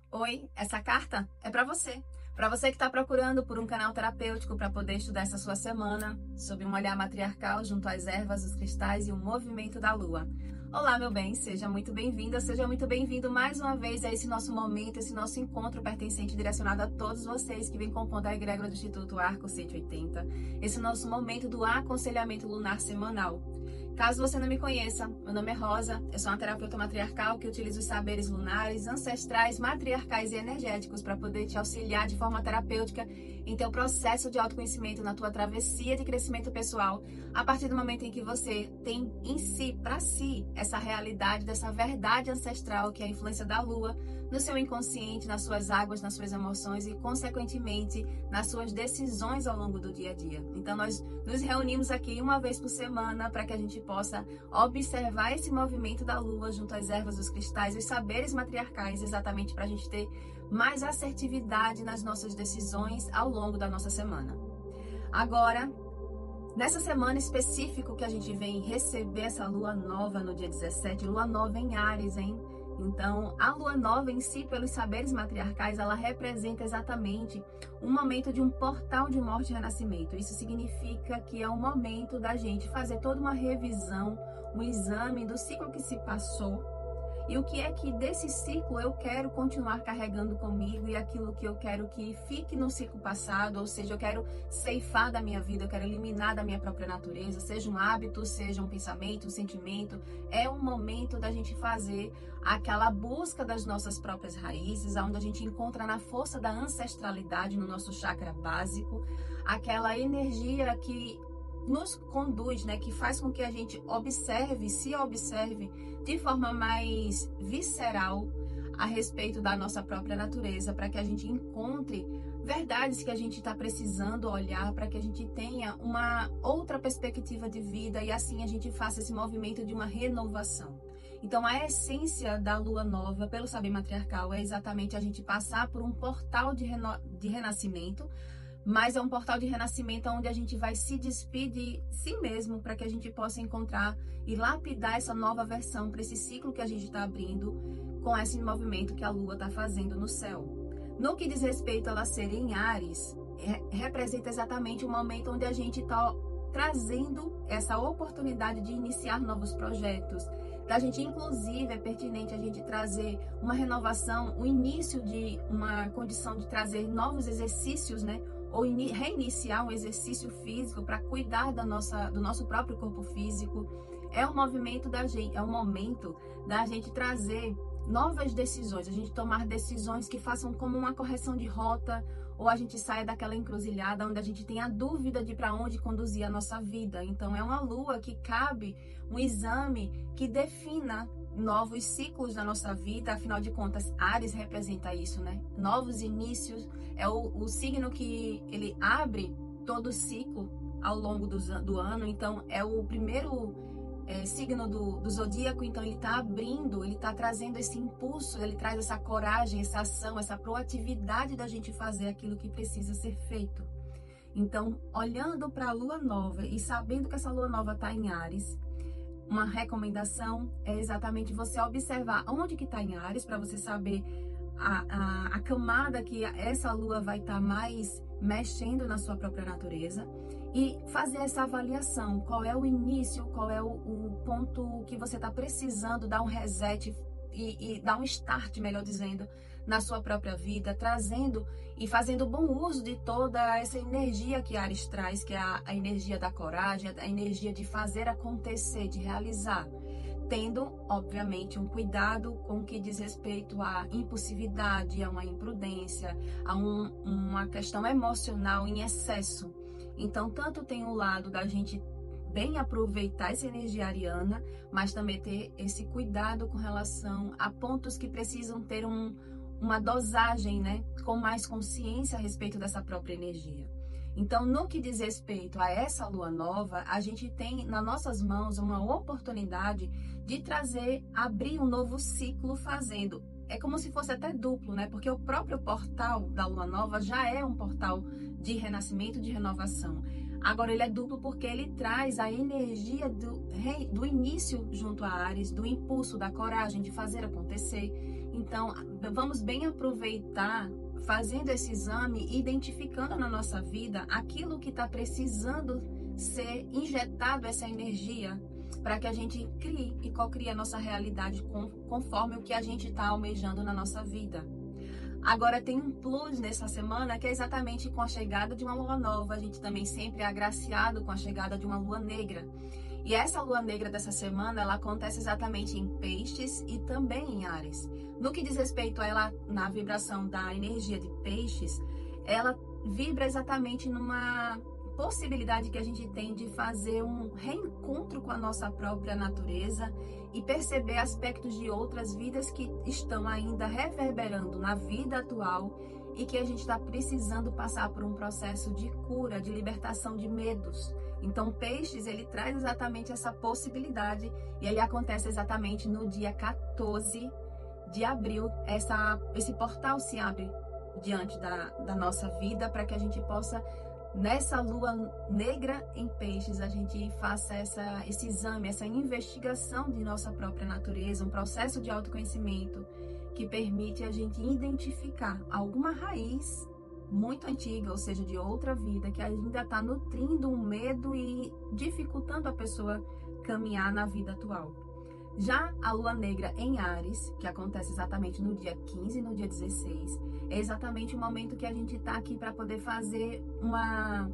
Oi, essa carta é para você. Para você que está procurando por um canal terapêutico para poder estudar essa sua semana, sob um olhar matriarcal junto às ervas, os cristais e o movimento da lua. Olá, meu bem, seja muito bem-vinda, seja muito bem-vindo mais uma vez a esse nosso momento, esse nosso encontro pertencente direcionado a todos vocês que vêm compondo a egrégora do Instituto Arco 180, esse nosso momento do aconselhamento lunar semanal. Caso você não me conheça, meu nome é Rosa, eu sou uma terapeuta matriarcal que utiliza os saberes lunares, ancestrais, matriarcais e energéticos para poder te auxiliar de forma terapêutica em teu processo de autoconhecimento, na tua travessia de crescimento pessoal, a partir do momento em que você tem em si, para si, essa realidade, dessa verdade ancestral que é a influência da lua no seu inconsciente, nas suas águas, nas suas emoções e, consequentemente, nas suas decisões ao longo do dia a dia. Então, nós nos reunimos aqui uma vez por semana para que a gente possa observar esse movimento da lua junto às ervas dos cristais, os saberes matriarcais, exatamente para a gente ter mais assertividade nas nossas decisões ao longo da nossa semana. Agora, nessa semana específica que a gente vem receber essa lua nova no dia 17, lua nova em Áries, hein? Então, a lua nova em si, pelos saberes matriarcais, ela representa exatamente um momento de um portal de morte e renascimento. Isso significa que é um momento da gente fazer toda uma revisão, um exame do ciclo que se passou e o que é que desse ciclo eu quero continuar carregando comigo e aquilo que eu quero que fique no ciclo passado, ou seja, eu quero ceifar da minha vida, eu quero eliminar da minha própria natureza, seja um hábito, seja um pensamento, um sentimento. É um momento da gente fazer aquela busca das nossas próprias raízes, onde a gente encontra na força da ancestralidade, no nosso chakra básico, aquela energia que nos conduz, né, que faz com que a gente se observe de forma mais visceral a respeito da nossa própria natureza, para que a gente encontre verdades que a gente está precisando olhar, para que a gente tenha uma outra perspectiva de vida e assim a gente faça esse movimento de uma renovação. Então, a essência da lua nova, pelo saber matriarcal, é exatamente a gente passar por um portal de renascimento, mas é um portal de renascimento onde a gente vai se despir de si mesmo para que a gente possa encontrar e lapidar essa nova versão para esse ciclo que a gente está abrindo com esse movimento que a Lua está fazendo no céu. No que diz respeito a ela ser em Áries, representa exatamente o momento onde a gente está trazendo essa oportunidade de iniciar novos projetos. Da gente, inclusive, é pertinente a gente trazer uma renovação, o início de uma condição de trazer novos exercícios, né? Ou reiniciar um exercício físico para cuidar do nosso próprio corpo físico. É um movimento da gente, é um momento da gente trazer novas decisões, a gente tomar decisões que façam como uma correção de rota, ou a gente saia daquela encruzilhada onde a gente tem a dúvida de para onde conduzir a nossa vida. Então é uma lua que cabe um exame que defina novos ciclos na nossa vida. Afinal de contas, Áries representa isso, né? Novos inícios, é o signo que ele abre todo o ciclo ao longo do ano. Então é o primeiro signo do zodíaco. Então ele está abrindo, ele está trazendo esse impulso, ele traz essa coragem, essa ação, essa proatividade da gente fazer aquilo que precisa ser feito. Então, olhando para a lua nova e sabendo que essa lua nova está em Áries, uma recomendação é exatamente você observar onde que está em Áries, para você saber a camada que essa lua vai estar mais mexendo na sua própria natureza, e fazer essa avaliação, qual é o início, qual é o ponto que você está precisando dar um reset e dar um start, melhor dizendo, na sua própria vida, trazendo e fazendo bom uso de toda essa energia que Áries traz, que é a energia da coragem, a energia de fazer acontecer, de realizar, tendo, obviamente, um cuidado com o que diz respeito à impulsividade, a uma imprudência, a uma questão emocional em excesso. Então, tanto tem o lado da gente bem aproveitar essa energia ariana, mas também ter esse cuidado com relação a pontos que precisam ter uma dosagem, né, com mais consciência a respeito dessa própria energia. Então, no que diz respeito a essa lua nova, a gente tem nas nossas mãos uma oportunidade de abrir um novo ciclo fazendo. É como se fosse até duplo, né? Porque o próprio portal da lua nova já é um portal de renascimento, de renovação. Agora ele é duplo porque ele traz a energia do início junto a Áries, do impulso, da coragem de fazer acontecer. Então, vamos bem aproveitar fazendo esse exame, identificando na nossa vida aquilo que está precisando ser injetado, essa energia, para que a gente crie e cocrie a nossa realidade conforme o que a gente está almejando na nossa vida. Agora tem um plus nessa semana, que é exatamente com a chegada de uma lua nova. A gente também sempre é agraciado com a chegada de uma lua negra. E essa lua negra dessa semana, ela acontece exatamente em Peixes e também em Áries. No que diz respeito a ela, na vibração da energia de Peixes, ela vibra exatamente numa possibilidade que a gente tem de fazer um reencontro com a nossa própria natureza e perceber aspectos de outras vidas que estão ainda reverberando na vida atual e que a gente está precisando passar por um processo de cura, de libertação de medos. Então, Peixes, ele traz exatamente essa possibilidade e ele acontece exatamente no dia 14 de abril. Esse portal se abre diante da nossa vida para que a gente possa, nessa lua negra em Peixes, a gente faça esse exame, essa investigação de nossa própria natureza, um processo de autoconhecimento que permite a gente identificar alguma raiz muito antiga, ou seja, de outra vida, que ainda está nutrindo um medo e dificultando a pessoa caminhar na vida atual. Já a lua negra em Áries, que acontece exatamente no dia 15 e no dia 16, é exatamente o momento que a gente está aqui para poder fazer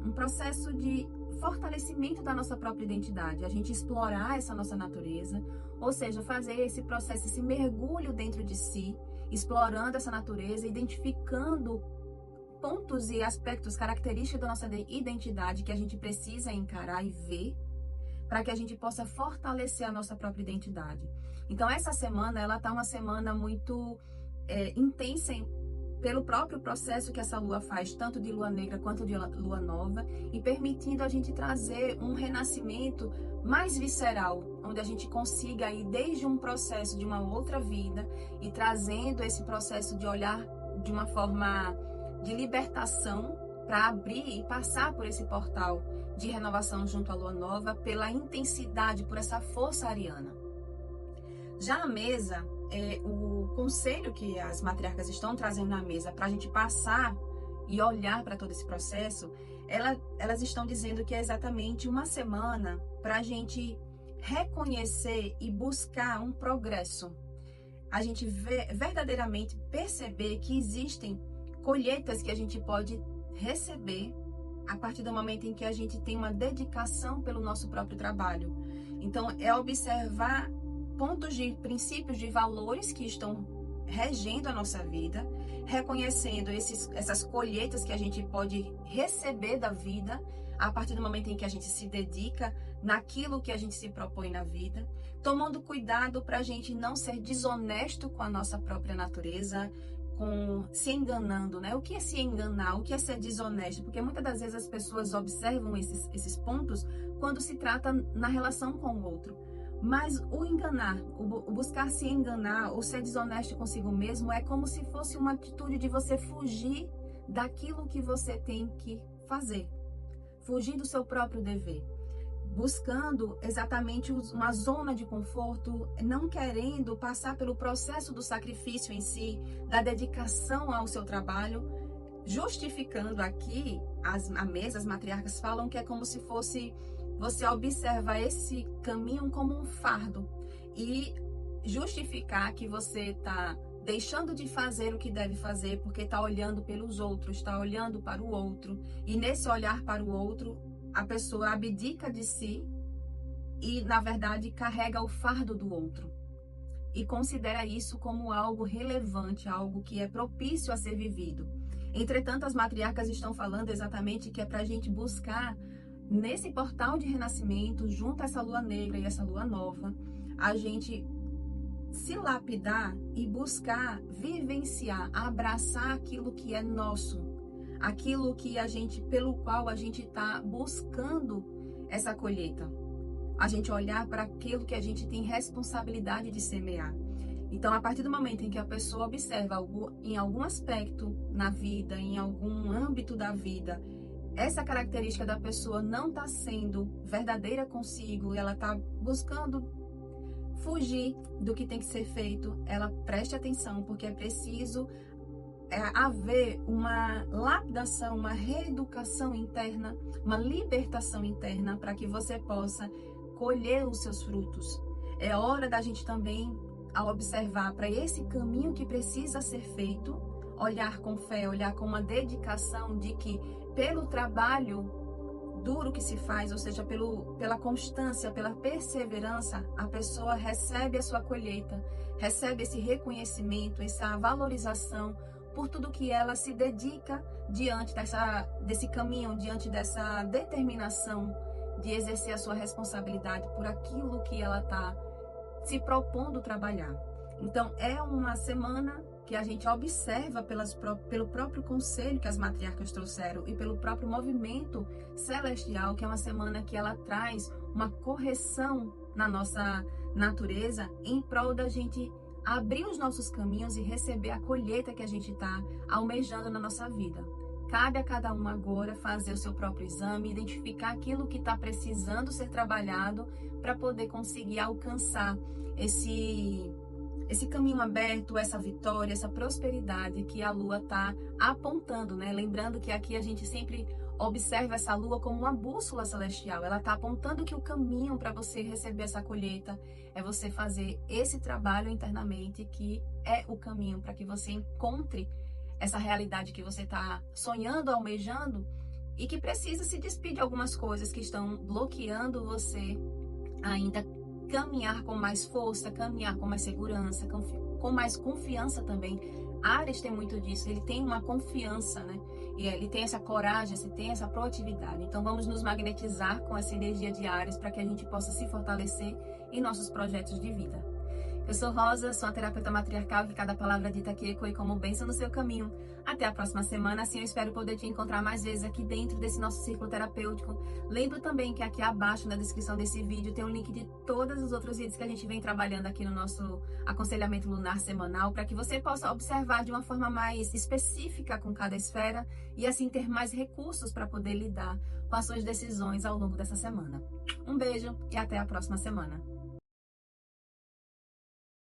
um processo de fortalecimento da nossa própria identidade, a gente explorar essa nossa natureza, ou seja, fazer esse processo, esse mergulho dentro de si, explorando essa natureza, identificando pontos e aspectos, características da nossa identidade que a gente precisa encarar e ver, para que a gente possa fortalecer a nossa própria identidade. Então, essa semana, ela tá uma semana muito intensa pelo próprio processo que essa lua faz, tanto de lua negra quanto de lua nova, e permitindo a gente trazer um renascimento mais visceral, onde a gente consiga ir desde um processo de uma outra vida e trazendo esse processo de olhar de uma forma de libertação para abrir e passar por esse portal de renovação junto à lua nova pela intensidade, por essa força ariana. Já a mesa, o conselho que as matriarcas estão trazendo na mesa para a gente passar e olhar para todo esse processo, elas estão dizendo que é exatamente uma semana para a gente reconhecer e buscar um progresso. A gente verdadeiramente perceber que existem colheitas que a gente pode receber a partir do momento em que a gente tem uma dedicação pelo nosso próprio trabalho. Então, é observar pontos de princípios de valores que estão regendo a nossa vida, reconhecendo essas colheitas que a gente pode receber da vida a partir do momento em que a gente se dedica naquilo que a gente se propõe na vida, tomando cuidado para a gente não ser desonesto com a nossa própria natureza, se enganando, né? O que é se enganar? O que é ser desonesto? Porque muitas das vezes as pessoas observam esses pontos quando se trata na relação com o outro. Mas o enganar, o buscar se enganar ou ser desonesto consigo mesmo é como se fosse uma atitude de você fugir daquilo que você tem que fazer. Fugir do seu próprio dever. Buscando exatamente uma zona de conforto, não querendo passar pelo processo do sacrifício em si, da dedicação ao seu trabalho, justificando aqui, as matriarcas falam que é como se fosse, você observa esse caminho como um fardo e justificar que você está deixando de fazer o que deve fazer porque está olhando pelos outros, está olhando para o outro, e nesse olhar para o outro, a pessoa abdica de si e, na verdade, carrega o fardo do outro. E considera isso como algo relevante, algo que é propício a ser vivido. Entretanto, as matriarcas estão falando exatamente que é para a gente buscar, nesse portal de renascimento, junto a essa lua negra e essa lua nova, a gente se lapidar e buscar vivenciar, abraçar aquilo que é nosso, aquilo que pelo qual a gente está buscando essa colheita. A gente olhar para aquilo que a gente tem responsabilidade de semear. Então, a partir do momento em que a pessoa observa em algum aspecto na vida, em algum âmbito da vida, essa característica da pessoa não está sendo verdadeira consigo, ela está buscando fugir do que tem que ser feito, ela preste atenção, porque é preciso haver uma lapidação, uma reeducação interna, uma libertação interna para que você possa colher os seus frutos. É hora da gente também, ao observar para esse caminho que precisa ser feito, olhar com fé, olhar com uma dedicação de que pelo trabalho duro que se faz, ou seja, pela constância, pela perseverança, a pessoa recebe a sua colheita, recebe esse reconhecimento, essa valorização por tudo que ela se dedica diante desse caminho, diante dessa determinação de exercer a sua responsabilidade por aquilo que ela está se propondo trabalhar. Então, é uma semana que a gente observa pelo próprio conselho que as matriarcas trouxeram e pelo próprio movimento celestial, que é uma semana que ela traz uma correção na nossa natureza em prol da gente abrir os nossos caminhos e receber a colheita que a gente está almejando na nossa vida. Cabe a cada um agora fazer o seu próprio exame, identificar aquilo que está precisando ser trabalhado para poder conseguir alcançar esse caminho aberto, essa vitória, essa prosperidade que a Lua está apontando, né? Lembrando que aqui a gente sempre observa essa Lua como uma bússola celestial. Ela está apontando que o caminho para você receber essa colheita é você fazer esse trabalho internamente, que é o caminho para que você encontre essa realidade que você está sonhando, almejando, e que precisa se despedir de algumas coisas que estão bloqueando você ainda caminhar com mais força, caminhar com mais segurança, com mais confiança também. Áries tem muito disso, ele tem uma confiança, né? E ele tem essa coragem, ele tem essa proatividade. Então vamos nos magnetizar com essa energia de Áries para que a gente possa se fortalecer em nossos projetos de vida. Eu sou Rosa, sou a terapeuta matriarcal, que cada palavra dita aqui ecoe como bênção no seu caminho. Até a próxima semana, assim eu espero poder te encontrar mais vezes aqui dentro desse nosso círculo terapêutico. Lembro também que aqui abaixo na descrição desse vídeo tem um link de todos os outros vídeos que a gente vem trabalhando aqui no nosso aconselhamento lunar semanal, para que você possa observar de uma forma mais específica com cada esfera e assim ter mais recursos para poder lidar com as suas decisões ao longo dessa semana. Um beijo e até a próxima semana.